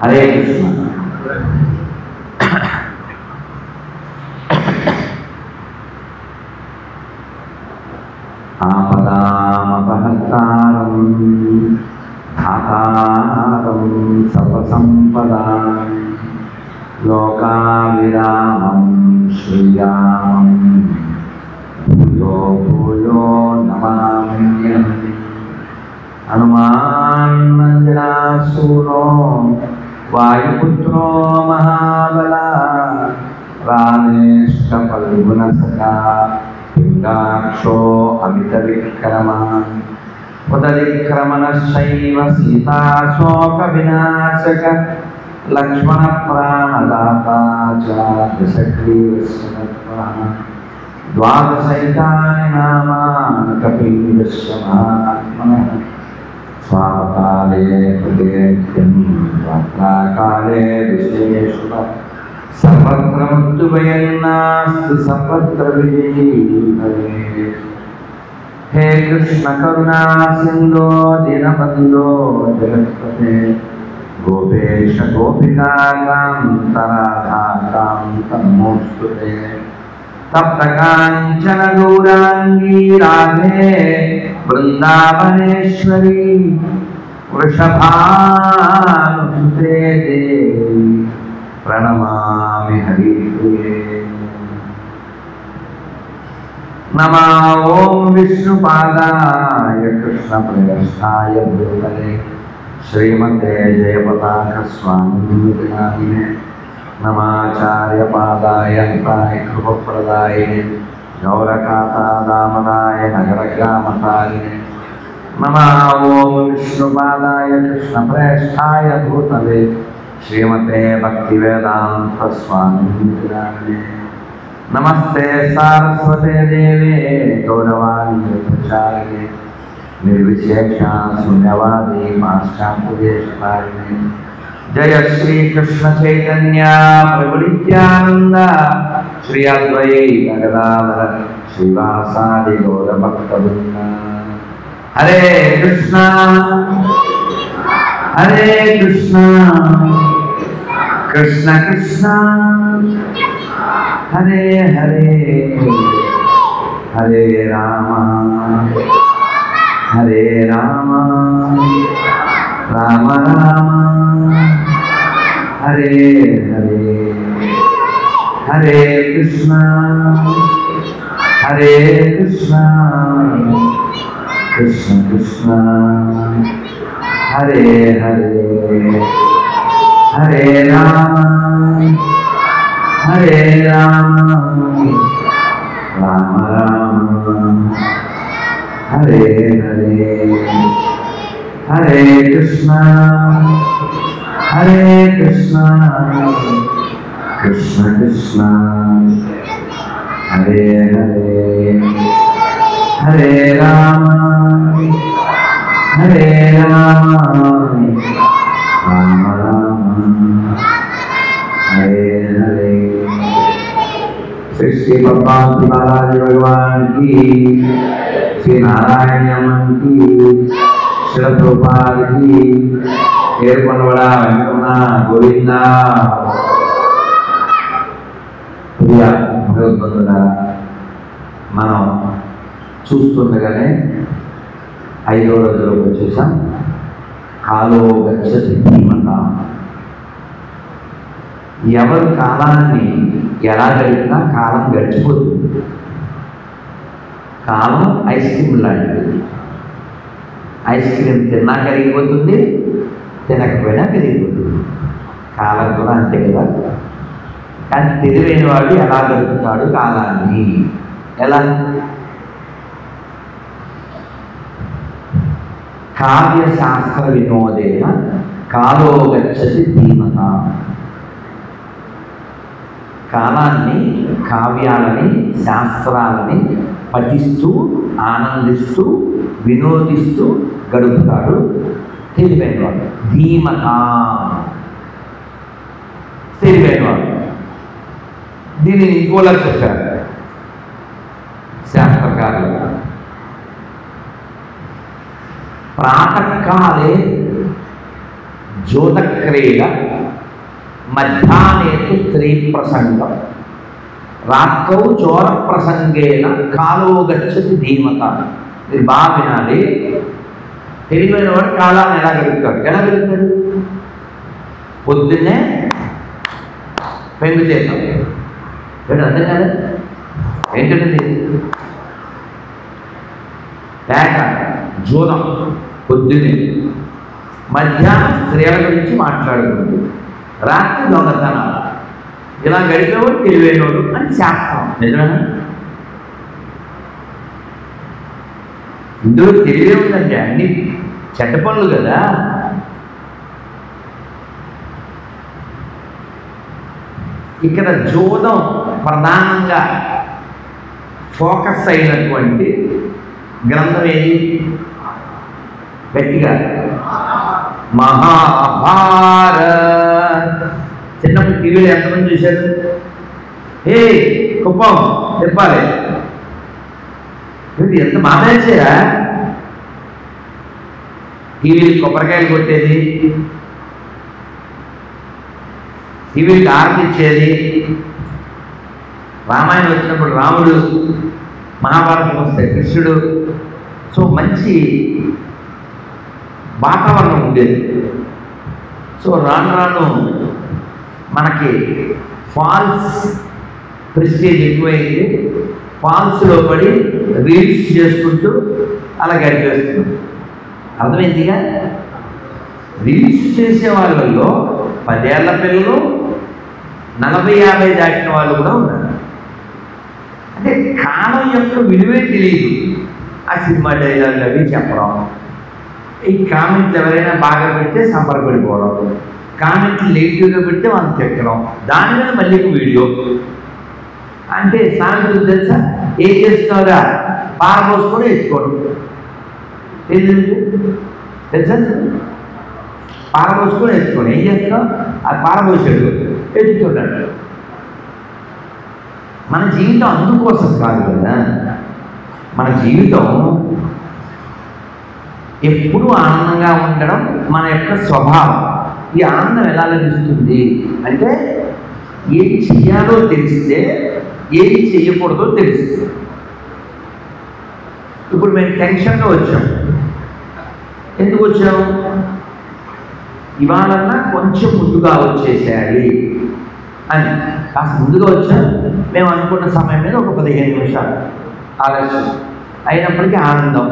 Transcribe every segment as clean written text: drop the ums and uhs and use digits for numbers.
హరే కృష్ణ. ఆపదామపహర్తారం ధాతారం సర్వసంపదాం లోకావిరామం శ్రీరామం భూయో భూయో నమామ్యహం. హనుమాన్నంజనాసూనో వాయుపుత్రో మహాబల రామేష్టపల్గుణసఖా పింగాక్షో అమితవిక్రమ ఉదవిక్రమణశైవ సీతాశోకవినాశక లక్ష్మణ ప్రాణదాతా చ దశగ్రీవస్య ద్వాదశైతాని నామాని కపీవస్య మహాత్మనః స్వాపకాలే హృదయజ్ఞం రాత్రాకాలే విశేషుః సర్వత్ర మృత్యుభయన్నాస్తు సర్వత్ర విజయీ భవేత్. హే కృష్ణ కరుణా సింధో దీనబంధో జగత్పతే గోపేశ గోపికా కాంత రాధా కాంత నమోస్తుతే. తప్త కాంచన గౌరాంగీ రాధే బృందావనేశ్వరీ వృషభానుసుతే దేవి ప్రణమామి హరిప్రియే. నమో ఓం విష్ణుపాదాయ కృష్ణప్రయస్థాయ భూతలే శ్రీమతే జయపతాక స్వామినే నమాచార్యపాదాయ కృపప్రదాయినే గౌరకాతాదామదాయ నగరగ్రామకారిణే. నమో ఓం విష్ణుపాదాయ కృష్ణప్రయస్థాయ భూతలే శ్రీమతే భక్తివేదాంత స్వామినే. నమస్తే సారస్వతే దేవే గౌరవాణి ప్రచారిణే నిర్విశేష శూన్యవాది పాశ్చాత్యదేశకారిణే. జయ శ్రీ కృష్ణ చైతన్య ప్రభు నిత్యానంద శ్రీ అద్వైత గదాధర శ్రీవాసాది గౌరభక్తవృంద. హరే కృష్ణ హరే కృష్ణ కృష్ణ కృష్ణ హరే హరే హరే రామ హరే రామ రామ రామ హరే హరే. హరే కృష్ణ హరే కృష్ణ కృష్ణ కృష్ణ హరే హరే హరే రామ హరే రామ రామ రామ హరే హరే. హరే కృష్ణ హరే కృష్ణ కృష్ణ కృష్ణ హరే హరే హరే రామ హరే రామ రామ రామ हरे हरे. श्री श्री भगवान बालाजी भगवान की, श्री नारायण यमन की, श्री प्रभुपाद की, ఏర్పడవడా వెంకన్న గోవింద. ప్రియ భగవద్బంధులారా, మనం చూస్తుండగానే 5వ రోజులోకి వచ్చేసాం. కాలో గచ్చతి ధీమత. ఎవరు కాలాన్ని ఎలా గడిపినా కాలం గడిచిపోతుంది. కాలం ఐస్ క్రీమ్ లాంటిది. ఐస్ క్రీమ్ తిన్నా కరిగిపోతుంది, తినకపోయినా కరిగిపోతుంది. కాలం కూడా అంతే కదా. కానీ తెలివైన వాడు ఎలా గడుపుతాడు కాలాన్ని? ఎలా? కావ్యశాస్త్ర వినోదేన కాలో గచ్చతి ధీమత. కాలాన్ని, కావ్యాలని, శాస్త్రాలని పఠిస్తూ ఆనందిస్తూ వినోదిస్తూ గడుపుతాడు తెలివైనవాడు. ధీమత తెలివైనవాడు. దీనిని ఇంకోలా చెప్పారు శాస్త్రకారులు. ప్రాతకాలే జ్యోతక్రీడ మధ్యాహ్నేతు స్త్రీ ప్రసంగం రాత్రౌ చోర ప్రసంగేన కాలో గచ్చతి ధీమత. ఇది బాగా వినాలి. తెలివైన వాడు కాలాన్ని ఎలా గడుపుతాడు? పొద్దున్నే పెంగు చేస్తాం. అర్థం కాదు ఏంటంటే పేట జూదం పొద్దున్నే, మధ్యాహ్నం స్త్రీల గురించి మాట్లాడుకుంటూ, రాత్రి దొంగతనాలు. ఇలా గడిపేవాడు తెలివైనవాడు అని శాస్త్రం. నిజమేనా? ఇందులో తెలివే ఉందండి. అన్ని చెడ్డ పనులు కదా. ఇక్కడ జూదం ప్రధానంగా ఫోకస్ అయినటువంటి గ్రంథం ఏది? గట్టిగా మహాభారత్. చిన్నప్పుడు టీవీలో ఎంతమంది చూశారు? ఏ కుప్పం చెప్పాలి, ఎంత మాట్లాడారా? టీవీలు కొబ్బరికాయలు కొట్టేది, టీవీకి ఆరతి ఇచ్చేది. రామాయణం వచ్చినప్పుడు రాముడు, మహాభారతం వస్తే కృష్ణుడు. సో మంచి వాతావరణం ఉండేది. సో రాను రాను మనకి ఫాల్స్ ప్రెస్టేజ్ ఎక్కువైంది. ఫాల్స్లో పడి రీల్స్ చేసుకుంటూ అలా గడిపేస్తున్నాం. అర్థమైందిగా? రీల్స్ చేసే వాళ్ళల్లో 10 ఏళ్ల పిల్లలు, 40-50 దాటిన వాళ్ళు కూడా ఉన్నారు. అంటే కాలం యొక్క విలువే తెలియదు. ఆ సినిమా డైలాగులు అవి చెప్పడం, ఈ కామెంట్లు ఎవరైనా బాగా పెడితే సంబరపడిపోవడం, కామెంట్లు నెగిటివ్గా పెడితే మనం తిట్టడం, దాని మీద మళ్ళీ వీడియో. అంటే సామెతలు తెలుసా? ఏం చేస్తున్నావురా? పారబోసుకొని ఎత్తుకోవడం. ఏం తెలుసా? పారబోసుకొని ఎత్తుకోండి. ఏం చేస్తున్నావు? అది పారబోసాడు, ఎత్తుకున్నాడు. మన జీవితం అందుకోసం కాదు కదా. మన జీవితం ఎప్పుడూ ఆనందంగా ఉండడం మన యొక్క స్వభావం. ఈ ఆనందం ఎలా లభిస్తుంది అంటే ఏం చెయ్యాలో తెలిస్తే, ఏం చెయ్యకూడదో తెలుస్తుంది. ఇప్పుడు మేము టెన్షన్గా వచ్చాం. ఎందుకు వచ్చాము? ఇవాళన్నా కొంచెం ముందుగా వచ్చేసేయాలి అని కాస్త ముందుగా వచ్చాం. మేము అనుకున్న సమయం మీద ఒక 15 నిమిషాలు ఆలస్యం అయినప్పటికీ ఆనందం.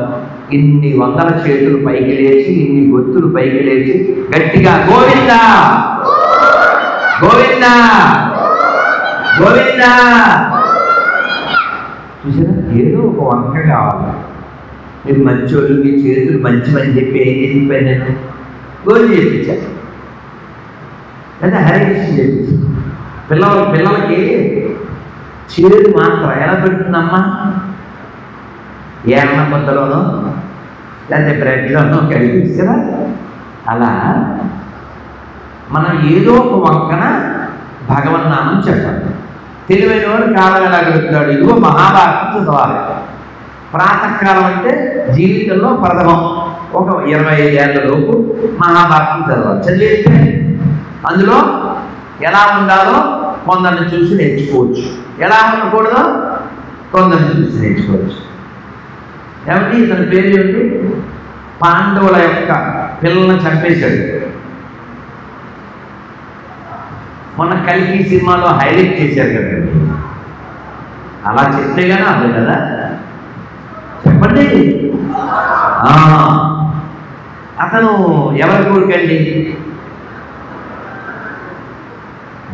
ఇన్ని వందల చేతులు పైకి లేచి, ఇన్ని గొంతులు పైకి లేచి గట్టిగా గోవిందా గోవిందా గోవిందా. చూసారా? ఏదో ఒక వంక కావాలి. మీరు మంచోళ్ళు, మీ చేతులు మంచివని చెప్పి ఏం చెప్పాను నేను? గోవింద చెప్పించాను లేదా హరే కృష్ణ చెప్పించాను. పిల్లలకి చేదు మాత్రం ఎలా పెడుతుందమ్మా? ఏమన్నా ముద్దలోనో లేకపోతే బ్రెడ్లోనో కలిపిస్తారా? అలా మనం ఏదో ఒక వంకన భగవన్నామం చెప్పాలి. తెలివైన వాడు కాలం ఎలా గడుపుతాడు? ఇదిగో మహాభారతం చదవాలి. ప్రాతకాలం అంటే జీవితంలో ప్రథమం ఒక 25 ఏళ్ళలోపు మహాభారతం చదవాలి. చదివేస్తే అందులో ఎలా ఉండాలో కొందరిని చూసి నేర్చుకోవచ్చు, ఎలా ఉండకూడదో కొందరిని చూసి నేర్చుకోవచ్చు. ఏమిటి ఇతని పేరు ఏమిటి? పాండవుల యొక్క పిల్లలను చంపేశాడు. మొన్న కల్కి సినిమాలో హైలైట్ చేశారు కదండి. అలా చెప్తే కానీ అర్థం కదా. చెప్పండి. అతను ఎవరి కొడుకండి?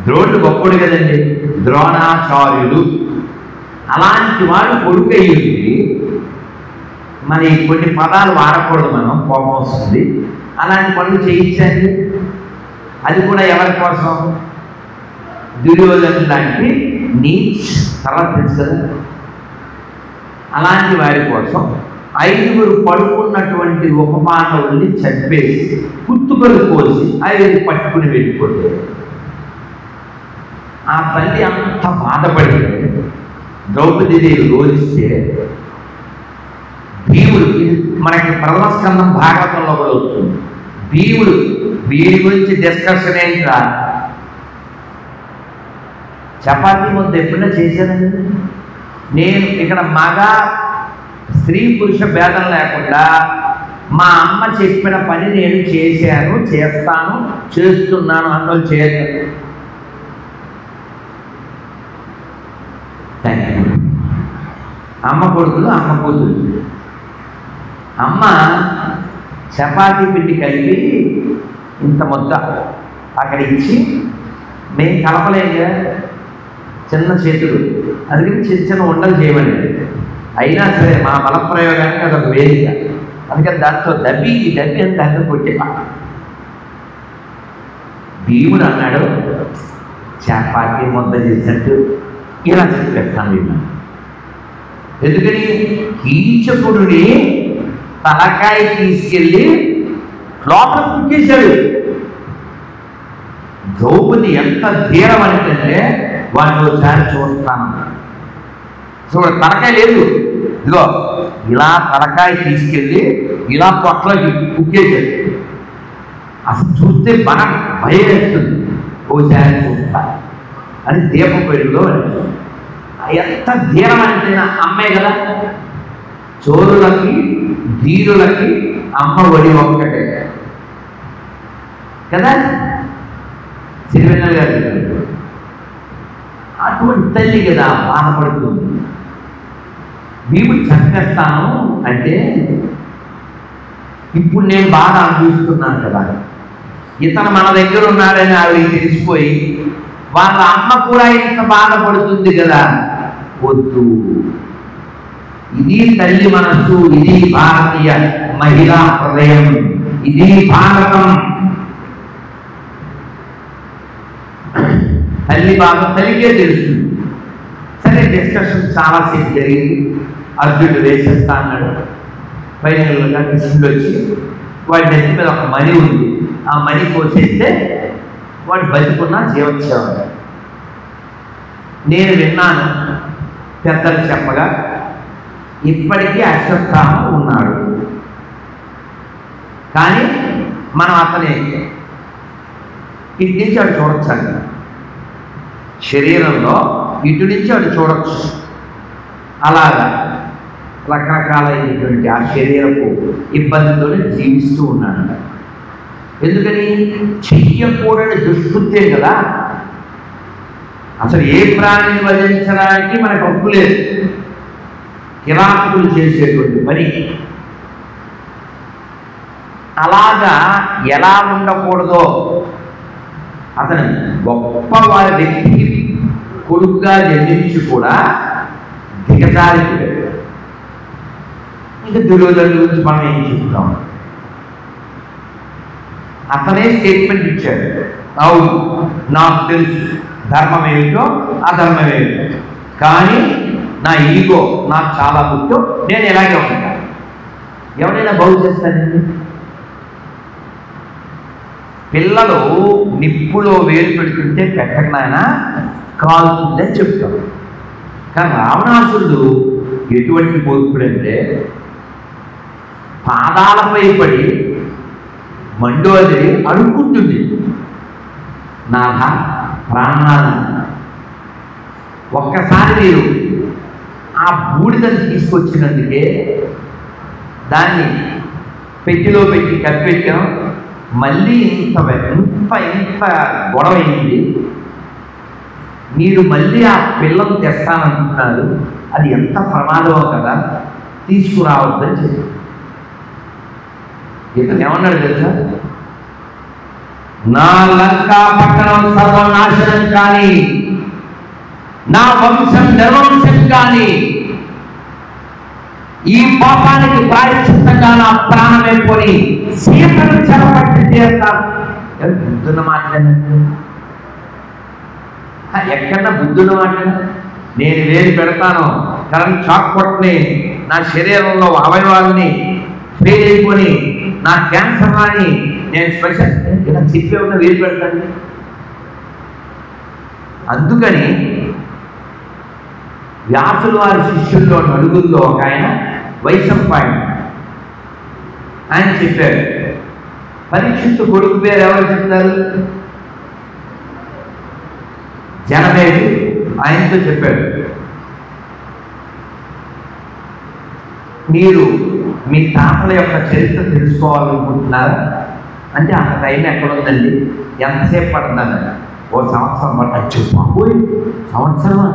ద్రోణుడు గొప్పడు కదండి, ద్రోణాచార్యుడు. అలాంటి వాడు కొడుకు అయ్యింది. మరి కొన్ని పదాలు వాడకూడదు, మనం కోపం వస్తుంది. అలాంటి పనులు చేయించండి. అది కూడా ఎవరి కోసం? దుర్యోధను లాంటి నీచ్ తర్వాత తెలుసు కదా. అలాంటి వారి కోసం 5 పడుకున్నటువంటి ఉపమానవుల్ని చంపేసి కుత్తుకలు కోసి 5 పట్టుకుని వెళ్ళిపోతే ఆ తల్లి అంత బాధపడి ద్రౌపదీదేవి రోధిస్తే భీముడు, ఇది మనకి ప్రథమ స్కందం భాగవతంలో కూడా వస్తుంది. భీముడు వీడి గురించి డిస్కషన్ ఏంట్రా? చపాతీ ముద్ద ఎప్పుడైనా చేశానండి నేను. ఇక్కడ మగ స్త్రీ పురుష భేదం లేకుండా మా అమ్మ చెప్పిన పని నేను చేశాను, చేస్తాను, చేస్తున్నాను అన్నోళ్ళు చేయలేదు. అమ్మ కొడుకులు, అమ్మ కూతురు. అమ్మ చపాతీ పిండి కలిపి ఇంత ముద్ద అక్కడ ఇచ్చి, మేము కలపలేక చిన్న చేతులు, అందుకని చిన్న చిన్న ఉండలు చేయమని. అయినా సరే మా బలప్రయోగానికి అదొక వేదిక. అందుకని దాంతో దబ్బి అని దాన్ని కొట్టేవా. భీముడు అన్నాడు, చపాతీ ముద్ద చేసినట్టు ఇలా చెప్పేస్తాను వీళ్ళు. ఎందుకని కీచకుడిని తలకాయ తీసుకెళ్ళి లోపల కుక్కేశాడు. ద్రౌపది ఎంత ధీరం అంటే వాడిని ఒకసారి చూస్తాను. చూడ తలకాయ లేదు, ఇదిగో ఇలా తలకాయ తీసుకెళ్ళి ఇలా పొట్లకి కుక్కేశాడు. అసలు చూస్తే భయం వేస్తుంది. ఒకసారి చూస్తా అని దీపం పెరుగులో ఎంత ధీరం అంటే అమ్మే కదా. చోరులకి ధీరులకి అమ్మ ఒడి ఒక్కటే కదా సిరివెన్నెల గారు. అటువంటి తల్లి కదా బాధపడుతుంది. భీముడు చంపేస్తాను అంటే ఇప్పుడు నేను బాగా అనుభవిస్తున్నాను కదా. ఇతను మన దగ్గర ఉన్నాడని ఆవిడకి తెలిసిపోయి వాళ్ళ అమ్మ కూడా ఇంత బాధపడుతుంది కదా. వద్దు, ఇది తల్లి మనస్సు, ఇది భారతీయ మహిళా హృదయం, ఇది భారతం. తల్లి బాధ తల్లికే తెలుస్తుంది. సరే, డిస్కషన్ చాలాసేపు జరిగింది. అర్జునుడు వేసేస్తా అన్నాడు. ఫైనల్గా కృష్ణుడు వచ్చి వాడి నెత్తి మీద ఒక మణి ఉంది, ఆ మణి కోసేస్తే వాడు బతికున్నా జీవచ్చేవాడు. నేను విన్నాను పెద్దలు చెప్పగా, ఇప్పటికీ అశ్వత్థామ ఉన్నాడు. కానీ మనం అతని ఇటు నుంచి అటు చూడొచ్చు. శరీరంలో ఇటు నుంచి అటు చూడొచ్చు. అలాగా రకరకాలైనటువంటి ఆ శరీరపు ఇబ్బందితో జీవిస్తూ ఉన్నాడు. ఎందుకని? చెయ్యకూడని దుష్కృత్యం కదా. అసలు ఏ ప్రాణిని వధించడానికి మనకు హక్కు లేదు. కిరాతకులు చేసేటువంటి పని. అలాగా ఎలా ఉండకూడదో అతను గొప్ప వారి వ్యక్తికి కొడుకుగా జన్మించి కూడా దిగజారిపోయాడు. ఇంకా దుర్యోధన గురించి మనం ఏం చెప్తాం? అతనే స్టేట్మెంట్ ఇచ్చాడు, అవును నాకు తెలుసు ధర్మం ఏమిటో అధర్మం ఏమిటో, కానీ నా ఈగో నాకు చాలా ముఖ్యం, నేను ఎలాగే ఉంటాను. ఎవరైనా బాగు చేస్తానండి? పిల్లలు నిప్పులో వేలు పెడుతుంటే పెట్టకనైనా కాలుతుందని చెప్తాడు. కానీ రావణాసురుడు ఎటువంటి మూర్ఖుడంటే పాదాలపై పడి మండోదరి అడుక్కుంటుంది, నాథ ప్రాణాలు ఒక్కసారి మీరు ఆ బూడిదని తీసుకొచ్చినందుకే దాన్ని పెట్టిలో పెట్టి కప్పెట్టాం, మళ్ళీ ఇంత గొడవైంది, మీరు మళ్ళీ ఆ పిల్లలు తెస్తానంటున్నారు, అది ఎంత ప్రమాదమో కదా, తీసుకురావద్దని చెప్పి. ఇతను ఏమన్నాడు తెలుసా? నా లంకా పట్టణం సర్వనాశనం కానీ, నా వంశం నిర్వంశం కానీ, ఈ పాపానికి ప్రాయశ్చిత్తంగా నా ప్రాణమే పోని సీతను చెరపట్టి తీరుతాను. బుద్ధున్న మాట్లాడినట్టు ఎక్కడన్నా బుద్ధున్న మాట్లాడిన నేను వేలు పెడతాను, కరెంట్ షాక్ కొట్టని నా శరీరంలో అవయవాలని ఫెయిల్ అయిపోయి నా క్యాన్సర్ రాని నేను స్పెషల్ ఇలా చెప్పే ఉన్న వేలు పెడతాను. అందుకని వ్యాసులు వారి శిష్యుల్లో నలుగురిలో ఒక ఆయన వైశంపాయన, ఆయన చెప్పాడు, పరీక్షిత్తు కొడుకు పేరు ఎవరు చెప్తారు? జనమేజయుడు. ఆయనతో చెప్పాడు, మీరు మీ తాతల యొక్క చరిత్ర తెలుసుకోవాలనుకుంటున్నారా అంటే అంత టైం ఎక్కడుందండి, ఎంతసేపు పడుతుందని. ఓ సంవత్సరం పట్టచ్చు. బాబోయ్, సంవత్సరమా?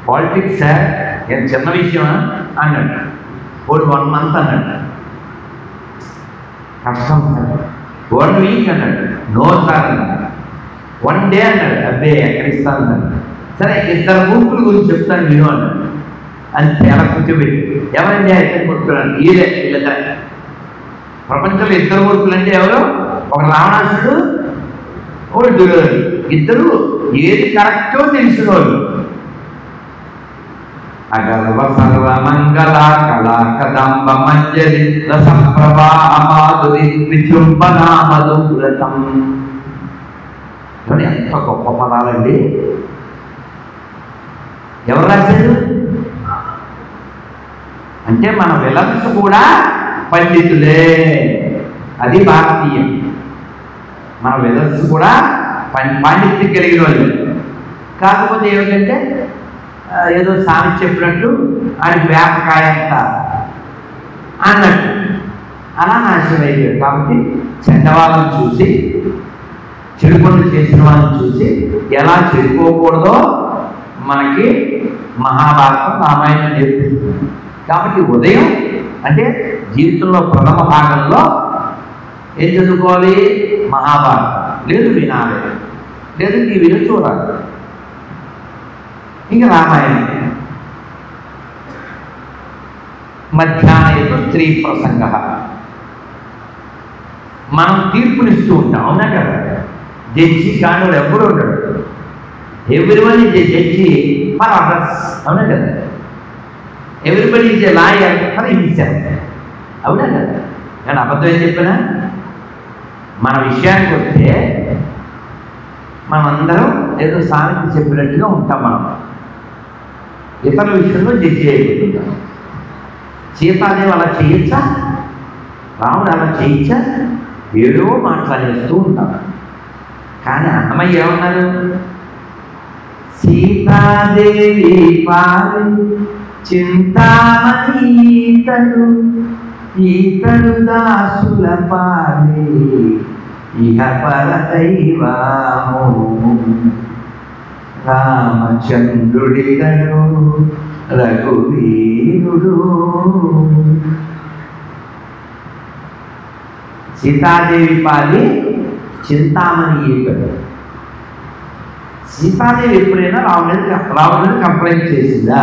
పాలిటిక్స్ సార్, ఏం చిన్న విషయమా అన్నాడు. ఓడు 1 month అన్నాడు. కష్టం సార్. 1 week అన్నాడు. నో సార్ అన్నాడు. 1 day అన్నాడు. అబ్బే ఎక్కడ ఇస్తాను అన్నాడు. సరే 2 మూర్ఖుల గురించి చెప్తాను విను అన్నాడు. అంతే, అలా కూర్చోబెట్టి ఎవరండి అయితే కొడుతున్నాడు? వీళ్ళిద్దరే. ప్రపంచంలో 2 మూర్ఖులు అంటే ఎవరు? ఒక రావణాసుడు, ఒక దుర్యోధనుడు. ఇద్దరు ఏది కరెక్టో తెలిసిన వాళ్ళు. అగర్వ సర్వమంగళ కళా కదంబ మంజరి రసప్రభా మాధురి విజృంభణా మధువ్రతం. ఎంత గొప్ప పదాలండి! ఎవరు రాశారు అంటే మన విలన్స్ కూడా పండితులే. అది భారతీయం. మన విలన్స్ కూడా పాండిత్యం కలిగిన వాళ్ళు. కాకపోతే ఏమిటంటే ఏదో సామి చెప్పినట్టు ఆడికి వేపకాయ అంత అన్నట్టు అలా నాశనం అయిపోయాడు. కాబట్టి చెడ్డవాళ్ళని చూసి, చెడు పనులు చేసిన వాళ్ళని చూసి ఎలా చెడిపోకూడదో మనకి మహాభారతం, రామాయణం నేర్పిస్తుంది. కాబట్టి ఉదయం అంటే జీవితంలో ప్రథమ భాగంలో ఏం చదువుకోవాలి? మహాభారతం. లేదు వినాలి, లేదు టీవీలో చూడాలి. ఇంకా రామాయణం. మధ్యాహ్నం స్త్రీ ప్రసంగ. మనం తీర్పునిస్తూ ఉంటాం, అవునా కదా? జడ్జి కానుడు ఎప్పుడు ఉంటాడు. Everyone is a judge for others, అవునా కదా? Everybody is a lawyer for himself, అవునా కదా? నేను అబద్ధం ఏం చెప్పినా? మన విషయానికి వస్తే మనమందరం ఏదో సామెత చెప్పినట్టుగా ఉంటాం. మనం ఇతరుల విషయంలో జడ్జి అయిపోతుంటాం. సీతాదేవి అలా చేయొచ్చా? రాముడు అలా చేయొచ్చా? ఏదో మాట్లాడేస్తూ ఉంటాం. కానీ అన్నమయ్య ఏమన్నారు? సీతాదేవి పాలి చింతామణి ఈతడు దాసుల పాలి ఇహ పర దైవము రామచంద్రుడిగడు రఘువీరుడు. సీతాదేవి పాలి చింతామణి ఈతడు. సీతాదేవి ఎప్పుడైనా రావణుడిని కంప్లైంట్ చేసిందా?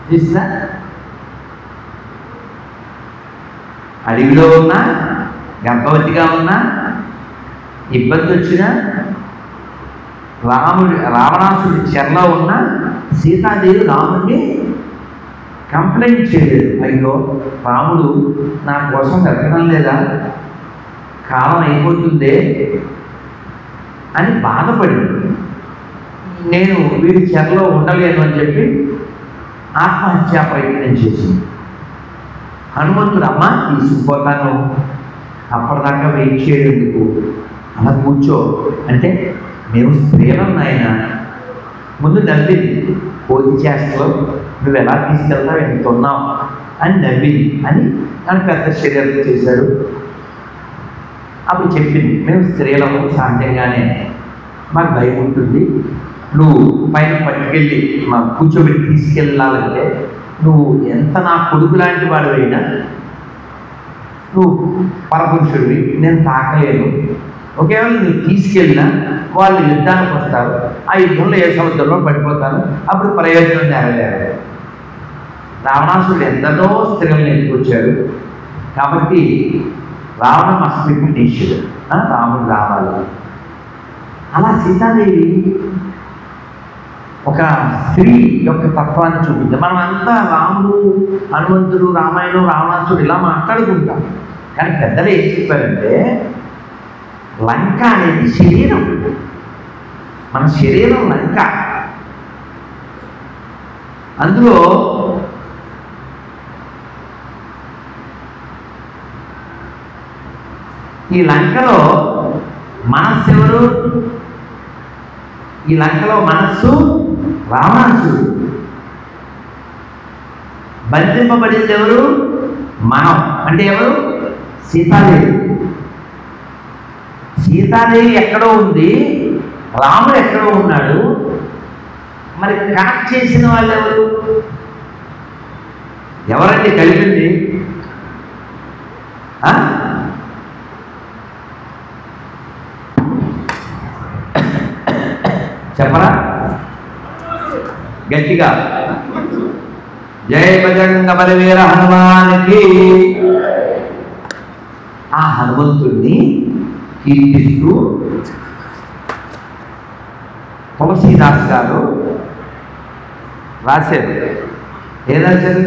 చేసిందా? అడవిలో ఉన్నా, గర్భవతిగా ఉన్నా, ఇబ్బంది వచ్చినా, రావణాసుడి చెరలో ఉన్న సీతాదేవి రాముడిని కంప్లైంట్ చేయలేదు. అయ్యో రాముడు నా కోసం వెతకడం లేదా, కాలం అయిపోతుందే అని బాధపడింది. నేను వీడి చెరలో ఉండలేను అని చెప్పి ఆత్మహత్యా ప్రయత్నం చేసింది. హనుమంతుడు, అమ్మ తీసుకుపోతాను, అప్పటిదాకా వెయిట్ చేయడానికి అలా కూర్చో అంటే, మేము స్త్రీలం నాయన. ముందు నవ్వింది. కోతి చేస్తలో నువ్వు ఎలా తీసుకెళ్తావు, ఎంత ఉన్నావు అని నవ్వింది. అని అని పెద్ద శరీరం చేశాడు. అప్పుడు చెప్పింది, మేము స్త్రీలము సాధ్యంగానే, మాకు భయం ఉంటుంది. నువ్వు పైన పట్టుకెళ్ళి మా కూర్చోబెట్టి తీసుకెళ్ళాలంటే నువ్వు ఎంత నా కొడుకు లాంటి వాడివైనా నువ్వు పరపురుషుడివి, నేను తాకలేను. ఒకవేళ నువ్వు తీసుకెళ్ళినా వాళ్ళు యుద్ధానికి వస్తారు, ఆ యుద్ధంలో ఏ సముద్రంలో పడిపోతాను, అప్పుడు ప్రయోజనం నెరవేరారు. రావణాసుడు ఎంతలో స్త్రీలను ఎత్తుకొచ్చాడు. కాబట్టి రావణ మస్ట్ బి ఫినిష్డ్, రాముడు రావాలి. అలా సీతాదేవి ఒక స్త్రీ యొక్క తత్వాన్ని చూపింది. మనం అంతా రాముడు, హనుమంతుడు, రామాయణం, రావణాసుడు ఇలా మాట్లాడుకుంటాం. కానీ పెద్దలు ఏం చెప్పారంటే, లంక అనేది శరీరం. మన శరీరం లంక. అందులో ఈ లంకలో మనస్సు ఎవరు? ఈ లంకలో మనస్సు రావణాసుడు. బంధింపబడింది ఎవరు? మనం. అంటే ఎవరు? సీతాదేవి. సీతాదేవి ఎక్కడో ఉంది, రాముడు ఎక్కడో ఉన్నాడు. మరి కనెక్ట్ చేసిన వాళ్ళు ఎవరు? ఎవరండి కలిపింది? చెప్పరా గట్టిగా? జయ బజరంగ బలవీర హనుమానికి. ఆ హనుమంతుడిని కీర్తిస్తూ తులసీదాస్ గారు రాశారు. ఏం రాశారు?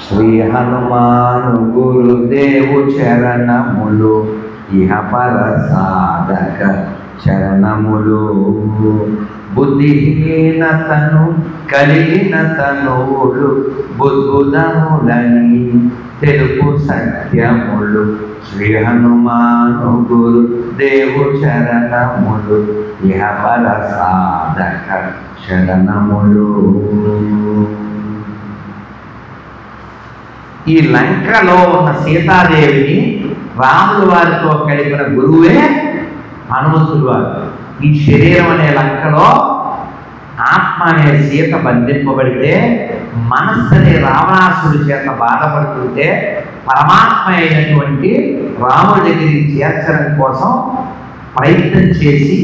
శ్రీ హనుమాను గురుదేవు చరణములు ఇహపర సాధక చరణములు. బుద్ధిహీనతను కలిగిన తనువులు బుద్బుదములని తెలుపు సత్యములు. శ్రీ హనుమాను గురుదేవు చరణములు ఇహపర సాధక శరణములు. ఈ లంకలో ఉన్న సీతాదేవిని రాముల వారితో కలిపిన గురువే హనుమంతుడు వారు. ఈ శరీరం అనే లంకలో ఆత్మ అనే సీత బంధింపబడితే, మనస్సు అనే రావణాసుడి చేత బాధపడుతుంటే, పరమాత్మ అయినటువంటి రాముడి దగ్గరికి చేర్చడం కోసం ప్రయత్నం చేసి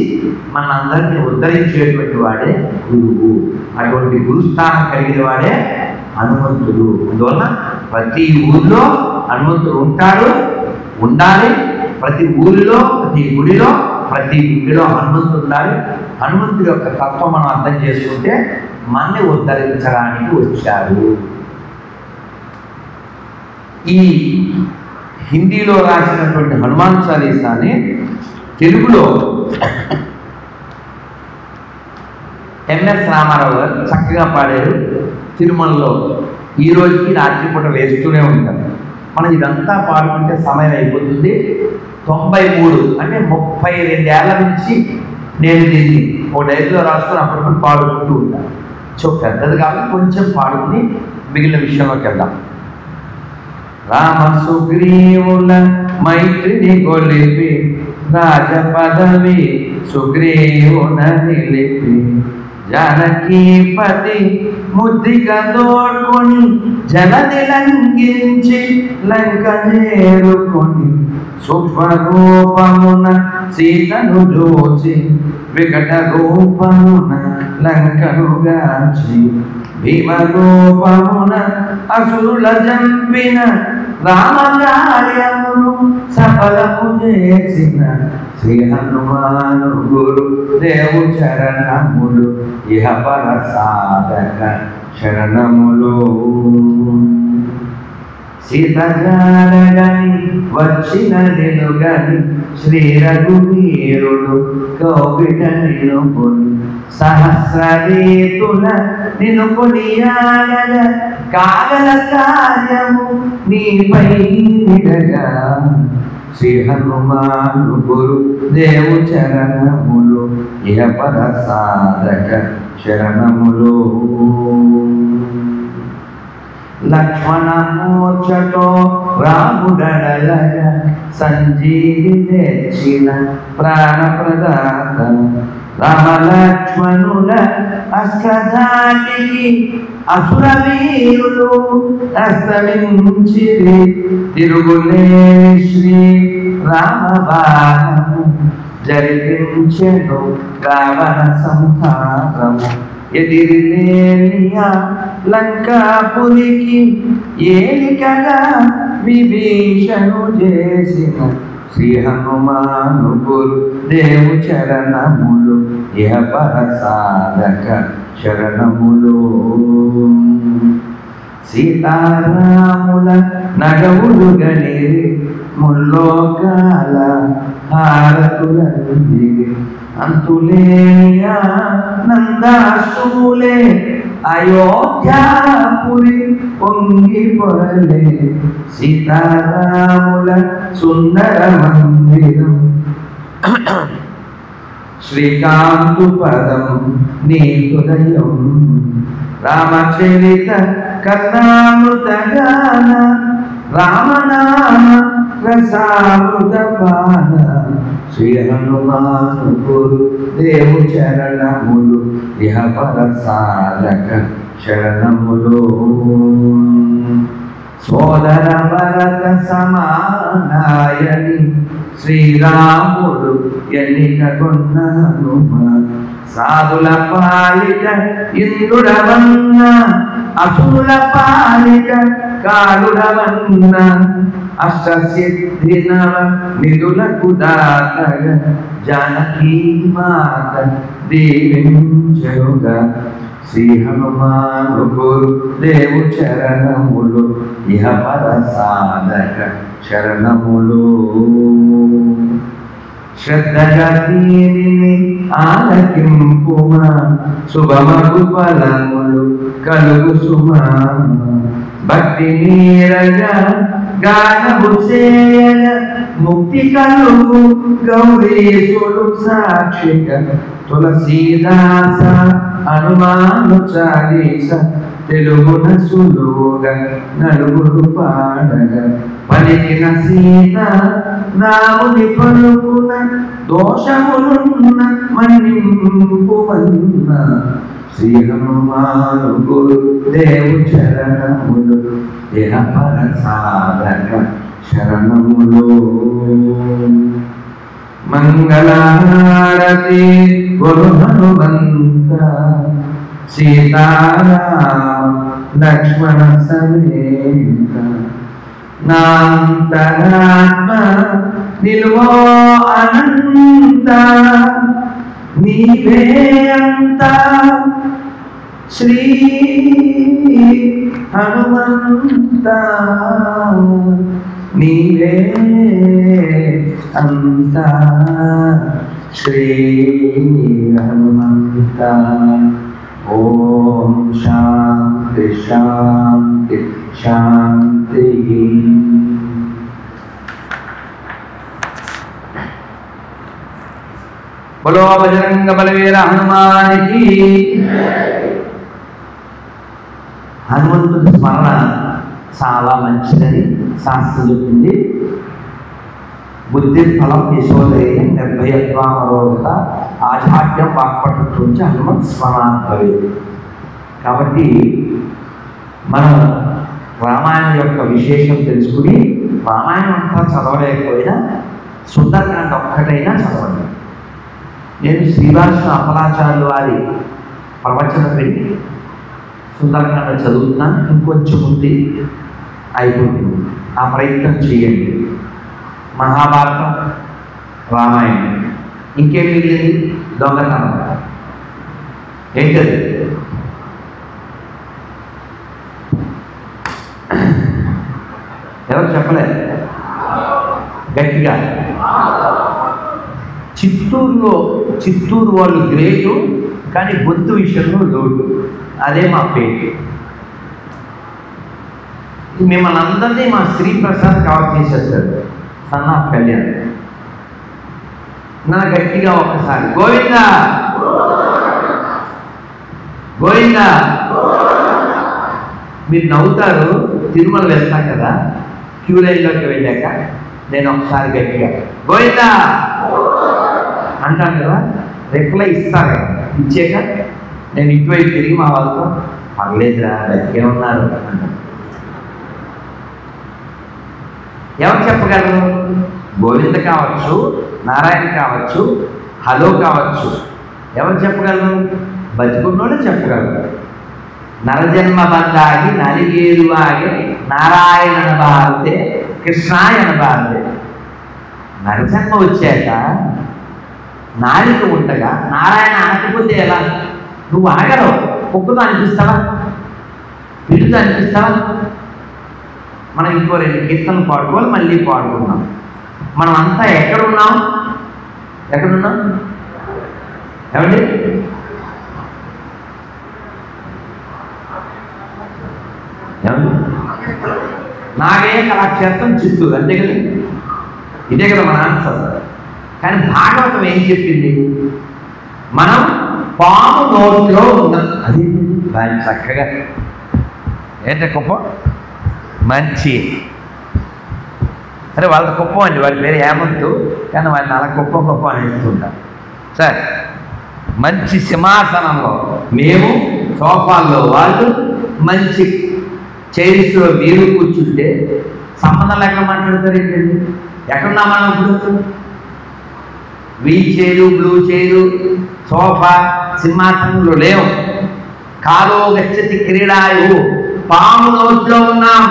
మనందరినీ ఉద్ధరించేటువంటి వాడే గురువు. అటువంటి గురుస్థానం కలిగిన వాడే హనుమంతుడు. అందువల్ల ప్రతి ఊరిలో హనుమంతుడు ఉంటాడు, ఉండాలి. ప్రతి ఊరిలో, ప్రతి గుడిలో, ప్రతి ఇంటిలో హనుమంతుడు ఉండాలి. హనుమంతుడి యొక్క తత్వం మనం అర్థం చేసుకుంటే మనని ఉద్ధరించడానికి వచ్చాడు. ఈ హిందీలో రాసినటువంటి హనుమాన్ చాలీసాని తెలుగులో ఎంఎస్ రామారావు గారు చక్కగా పాడారు. తిరుమలలో ఈ రోజుకి రాత్రిపూట వేస్తూనే ఉంటారు. మనం ఇదంతా పాడుకుంటే సమయం అయిపోతుంది. 93 అంటే 32 ఏళ్ల నుంచి నేను దీన్ని ఓ డైరీలో రాసుకొని అప్పటికప్పుడు పాడుకుంటూ ఉంటాను. సో పెద్దది కాబట్టి కొంచెం పాడుకుని మిగిలిన విషయంలోకి వెళ్దాం. రామ సుగ్రీవుల మైత్రిని గొలిపి రాజ పదవి సుగ్రీవున నిలిపి జానకీపతి ముద్రిక తోడ్కొని జలది లంఘించి లంక చేరుకొని సూక్ష్మరూపమున సీతను జోచి వికట రూపమున లంకను గాంచి భీమరూపమున అసురుల జంపిన రామకార్యమును సఫలము చేసిన శ్రీ హనుమాను గురుదేవు చరణములు ఇహపర సాధక శరణములు. సీతజారగని వచ్చిన నిలుగని శ్రీ రఘువీరుడు కౌగిట నిలుకొని సహస్రరీతుల నిన్ను కొనియాడగ కాగల కార్యము నీపై నిడగా శ్రీ హనుమాను గురుదేవు చరణములు ఇహపర సాధక శరణములు. లక్ష్మణమూర్ఛతో రాముడడలగ సంజీవి తెచ్చిన ప్రాణప్రదాత రామలక్ష్మణుల అష్టధాటికి అసురవీరులు అస్తమించిరి తిరుగులేని శ్రీ రామబాణము జరిపించెను రావణ సంహారము. ఎదిరిలేనియా లంకాపురికి ఏలికగా విభీషణు చేసిన శ్రీ హనుమాను గురుదేవు చరణములు ఇహపర సాధక శరణములు. సీతారాముల నగవులు గనిరి ముల్లోకాల హారతులందిరి అంతులేనియా నందాశూలే అయోధ్యాపురి పొంగి పొరలే సీతారాముల సుందర మందిరం శ్రీకాంతు పదం నీ హృదయం రామచరిత కథామృత గాన రామనామ రసామృత పాన శ్రీ హనుమాను గురు దేవు చరణములు ఇహ పరసాధక శరణములు సోదర భరత సమానాయని శ్రీరాముడు ఎన్నిక కొన్న హనుమ సాధుల పాలిక ఇంద్రుడవన్న అసురుల పాలిక కాలుడవన్న అష్టసిద్ధి నవ నిధులకు దాతగ జానకీ మాత దీవించరుగా శ్రీ హనుమాను గురు దేవు చరణములు ఇహ పరసాధక శరణములు శ్రద్ధగా దీనిని ఆలకింపుమా శుభమగు ఫలములు కలుగు సుమా భక్తి నీరగా గానము చేయగ ముక్తి కలుగు గౌరీశుడు సాక్షిగా తులసీదాస హనుమాను చాలీస తెలుగున సులువుగా నలుగురు పాడగా పలికిన సీత రాముని పలుకున దోషములున్న మన్నింపువన్న శ్రీ హనుమాను గురు దేవు చరణములు ఇహ పరసాధక శరణములు మంగళహారతి గురు హనుమంత సీతారామ లక్ష్మణ సమేత నాంతరాత్మ నిలువో అనంత నీవే అంత శ్రీ హనుమంత నీవే అంత శ్రీ హనుమంత ఓం శాంతి శాంతి శాంతి. బలో బజరంగ బలవీర హనుమానికి. హనుమంతుడి స్మరణ చాలా మంచిదని శాస్త్రం చెప్పింది. బుద్ధి ఫలం యశోదయం నిర్భయత్వామరోగత ఆచార్యం వాక్పటుత్వం హనుమత్ స్మరణాత్మవే. కాబట్టి మనం రామాయణం యొక్క విశేషం తెలుసుకుని రామాయణం అంతా చదవలేకపోయినా సుందరకాండ ఒక్కటైనా చదవండి. నేను శ్రీవాస అప్పలాచార్యులు వారి ప్రవచనం పెట్టి సుందరకాండ చదువుతున్నాను. ఇంకొంచెం ఉంది, అయిపోతుంది. ఆ ప్రయత్నం చేయండి. మహాభారతం, రామాయణం, ఇంకేం మిగిలింది? దొంగతనం. ఏంటది? ఎవరు చెప్పలేదు గట్టిగా? చిత్తూరు వాళ్ళు గ్రేటు, కానీ గొంతు విషయంలో లోటు. అదే మా పేరు. మిమ్మల్ని అందరినీ మా శ్రీప్రసాద్ కవర్ చేసేస్తాడు. Son of Kalyan. నా గట్టిగా ఒక్కసారి గోవిందా గోవిందా. మీరు నవ్వుతారు. తిరుమల వెళ్తాం కదా, క్యూ లైన్లోకి వెళ్ళాక నేను ఒకసారి గట్టిగా గోవిందా అంటాను కదా, రిప్లై ఇస్తాను కదా. ఇచ్చాక నేను ఇటువైపు తిరిగి మా వాళ్ళతో పర్లేదురా గట్టిగా ఉన్నారు అంటాను. ఎవరు చెప్పగలరు? గోవింద కావచ్చు, నారాయణ కావచ్చు, హలో కావచ్చు. ఎవరు చెప్పగలరు? బతికున్నోళ్ళు చెప్పగలరు. నరజన్మ బంధాగి నలిగేరు ఆగి నారాయణ భారతే కృష్ణాయన భారతే. నరజన్మ వచ్చాక నాలిక ఉండగా నారాయణ అనకపోతే ఎలా? నువ్వు ఆగరు. కుక్కతో అనిపిస్తావా? పిల్లితో అనిపిస్తావా? మనం ఇంకో 2 కీర్తనలు పాడుకోవాలి, మళ్ళీ పాడుకున్నాం. మనం అంతా ఎక్కడున్నాం? ఏమండి? నాగయ్య కళాక్షేత్రం చిత్తూరు, అంతే కదా. ఇదే కదా మన ఆన్సర్. కానీ భాగవతం ఏం చెప్పింది? మనం పాము నోట్లో ఉన్నాం. అది దాన్ని చక్కగా ఏంటంటే కుప్పం మంచి, అరే వాళ్ళ కుప్పం అండి, వాడి పేరు హేమంతు, కానీ వాళ్ళని అలా కుప్పం అని చెప్తుంటారు. సార్ మంచి సింహాసనంలో మేము, సోఫాల్లో వాళ్ళు, మంచి చైర్స్లో మీరు కూర్చుంటే సంబంధం లేకుండా మాట్లాడతారు ఏంటండి? ఎక్కడున్నా మనం ఇప్పుడు wheel chair, blue chair, sofa, సింహాసనంలో లేవు. కాలో గచ్చతి క్రీడాయు, పాము నోట్లో ఉన్నాం.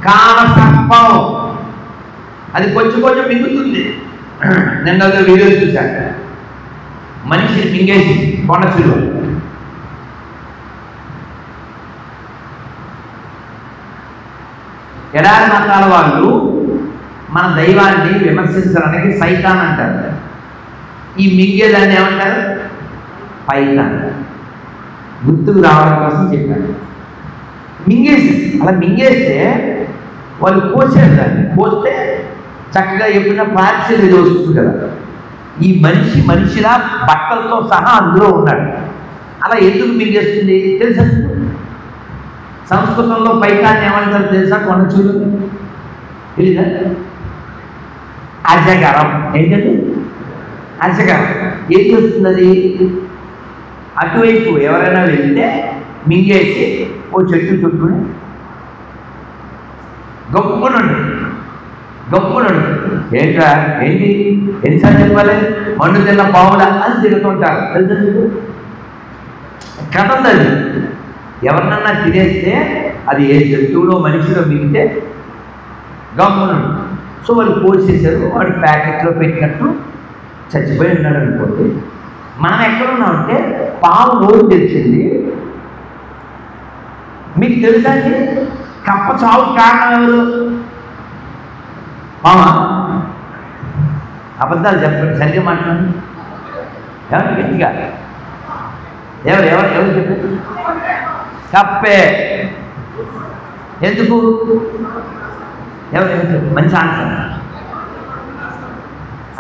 కాల సర్పం అది కొంచెం మింగుతుంది. నిన్న వీడియో చూశాక మనిషిని మింగేసి కొండచులు. ఎడారి మతాల వాళ్ళు మన దైవాన్ని విమర్శించడానికి సైతాన్ అంటారు. ఈ మింగేదాన్ని ఏమంటారు? పైతాన్. గుర్తుకు రావడం కోసం చెప్పాను. మింగేసి అలా మింగేస్తే వాళ్ళు కోసారు దాన్ని. కోస్తే చక్కగా ఎప్పుడైనా పార్సిల్ ఇది వస్తుంది కదా. ఈ మనిషిలా బట్టలతో సహా అందులో ఉన్నాడు. అలా ఎందుకు మింగేస్తుంది తెలుసా? సంస్కృతంలో పైతాన్ని ఏమంటారు తెలుసా? కొండచూరు తెలీదా? అజగరం. ఏంటండి అజగరం? ఏం చేస్తుంది అది? అటువైపు ఎవరైనా వెళ్తే మింగేసి ఓ చెట్టు చుట్టూని గొప్పనుండు. ఏంట్రా ఏంటి ఎన్నిసార్లు చెప్పాలి? మండు తిన్న పావుల అని తిరుగుతుంటారు తెలుసా మీకు? కథ అది. ఎవరినన్నా తినేస్తే అది ఏ జంతువులో మనిషిలో మిగితే గమ్మునుండు. సో వాళ్ళు కోసేసారు, వాడు ప్యాకెట్లో పెట్టినట్టు చచ్చిపోయి ఉన్నాడు అనుకోండి. మనం ఎక్కడున్నామంటే పావు నోరు తెరిచింది. మీకు తెలుసా అండి కప్ప చావుకు కారణం ఎవరు? పామా? అబద్ధాలు చెప్పండి, సరిగ్గా మాట్లాడండి. ఎవరు గట్టిగా? ఎవరు చెప్పారు? కప్పే. ఎందుకు? ఎవరు? మంచి ఆన్సర్.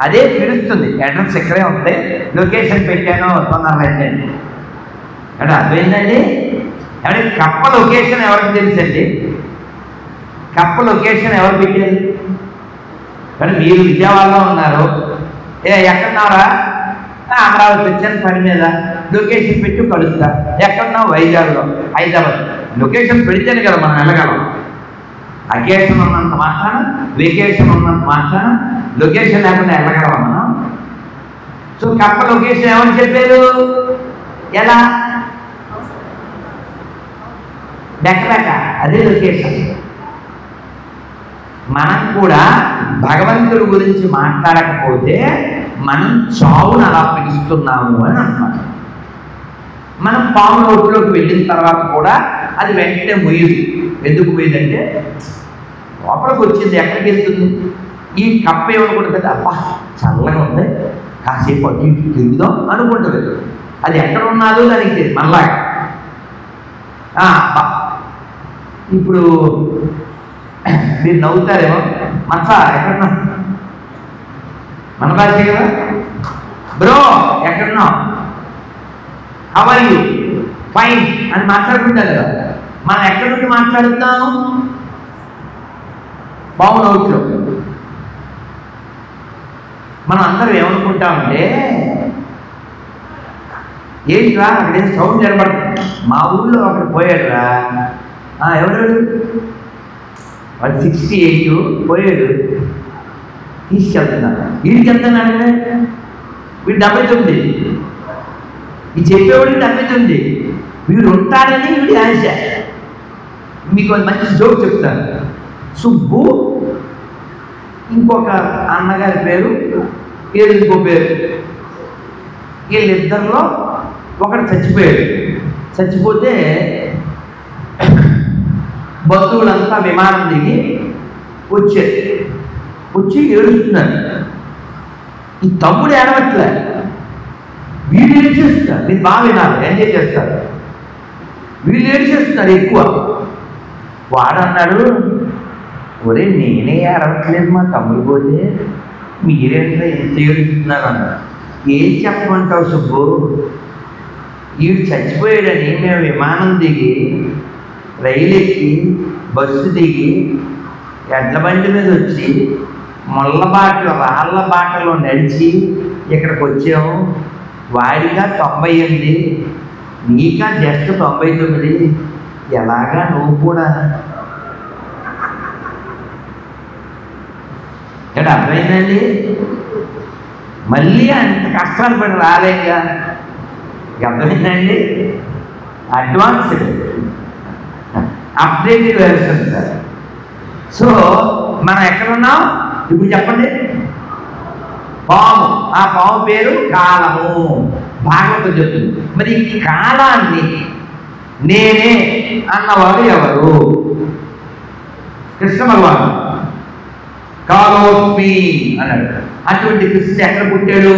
అదే పిలుస్తుంది. అడ్రస్ ఇక్కడే ఉంటాయి, లొకేషన్ పెట్టాను, తొందరగా రండి. అంటే అర్థమైందండి? అంటే కప్ప లొకేషన్ ఎవరికి తెలుసండి? కప్ప లొకేషన్ ఎవరు పెట్టారు? కానీ మీరు విజయవాడలో ఉన్నారు, ఎక్కడున్నారా? అమరావతి వచ్చాను పని మీద, లొకేషన్ పెట్టి కలుస్తా. ఎక్కడున్నావు? వైజాగ్లో, హైదరాబాద్. లొకేషన్ పెడితేనే కదా మనం వెళ్ళగలం. అకేషన్ ఉన్నంత మాత్రాన, వెకేషన్ ఉన్నంత మాత్రాన లొకేషన్ లేకుండా వెళ్ళగలమా మనం? సో కప్ప లొకేషన్ ఎవరు చెప్పారు? ఎలా? బెక్కలేక అదే లొకేషన్. మనం కూడా భగవంతుడి గురించి మాట్లాడకపోతే మనం చావును అలా పిలుస్తున్నాము అని అన్నమాట. మనం పాము నోట్లోకి వెళ్ళిన తర్వాత కూడా అది వెంటనే ముయ్యదు. ఎందుకు పోయిందంటే లోపలికి వచ్చింది, ఎక్కడికి వెళ్తుంది? ఈ కప్ప ఏమనుకుంటుంది? అబ్బా చల్లగా ఉంది, కాసేపు అటు ఇటు తిరుగుదాం అనుకుంటుంది. అది ఎక్కడ ఉన్నదో దానికి తెలియదు. మళ్ళా ఇప్పుడు మీరు నవ్వుతారేమో, మచ్చా ఎక్కడున్నా? మన భాష కదా. బ్రో ఎక్కడున్నావు? How are you? ఫైన్ అని మాట్లాడుకుంటారు కదా. మనం ఎక్కడి నుండి మాట్లాడుతాము? పాము నోట్లో. మనం అందరం ఏమనుకుంటామంటే, ఏంట్రా అక్కడేం సౌండ్ నిలబడుతుంది, మా ఊళ్ళో అక్కడ పోయాడురా. ఎవరు? వాడు 68 పోయాడు, తీసుకెళ్తున్నా. వీడికి ఎంత అడిగినా వీడు 79. ఈ చెప్పేవాడికి 79. వీడు ఉంటాడని వీడి ఆశ. మీకు మంచి జోక్ చెప్తాను. సుబ్బు, ఇంకొక అన్నగారి పేరు, ఇంకో పేరు. వీళ్ళిద్దరిలో ఒకడు చచ్చిపోయాడు. చచ్చిపోతే బంధువులంతా విమానం దిగి వచ్చారు. వచ్చి ఏడుస్తున్నారు. ఈ తమ్ముడు ఏడవట్లే, వీళ్ళు ఏడ్చేస్తున్నారు. మీరు బాగా వినాలి, ఎంజాయ్ చేస్తారు. వీళ్ళు ఏడ్చేస్తున్నారు ఎక్కువ. వాడన్నాడు, ఒరే నేనే అరవట్లేదు మా తమ్ముడు పోతే మీరేంటో ఎంత ఏడుస్తున్నారు అన్నారు. ఏం చెప్పమంటావు సుబ్బు, వీడు చచ్చిపోయాడని మేము విమానం దిగి రైలు ఎక్కి బస్సు దిగి ఎడ్ల బండి మీద వచ్చి రాళ్ళ బాటలో నడిచి ఇక్కడికి వచ్చాము. వాడిగా 98, నీకా జస్ట్ 99. ఎలాగా నువ్వు కూడా ఇక్కడ అర్థమైందండి. మళ్ళీ అంత కష్టాలు పడి రాలేక అర్థమైందండి. Advanced updated version sir. So మనం ఎక్కడున్నాం ఇప్పుడు చెప్పండి. పాము, ఆ పాము పేరు కాలము. భాగవతం చెప్తుంది. మరి ఈ కాలాన్ని నేనే అన్నవాడు ఎవరు? కృష్ణ భగవాను. కాలోస్మి అన్నాడు. అటువంటి కృష్ణుడు ఎక్కడ పుట్టాడు?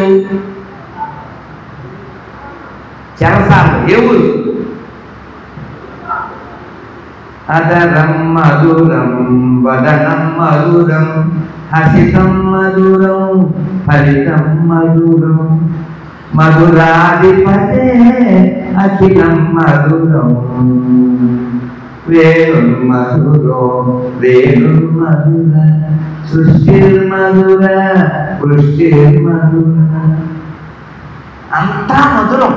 చెరసాలలో. ఏ ఊరు? అదరం మధురం వదనం మధురం హసితం మధురం ఫలితం మధురం మధురాధిపతే అఖిలం మధురం వేణుర్మధురో వేణుర్మధుర సృష్టిర్మధుర పుష్టిర్మధుర. అంతా మధురం.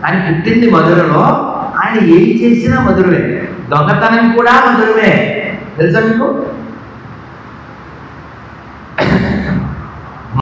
ఆయన పుట్టింది మధురలో, ఆయన ఏం చేసినా మధురమే. దొంగతనం కూడా మధురమే. తెలుసా మీకు?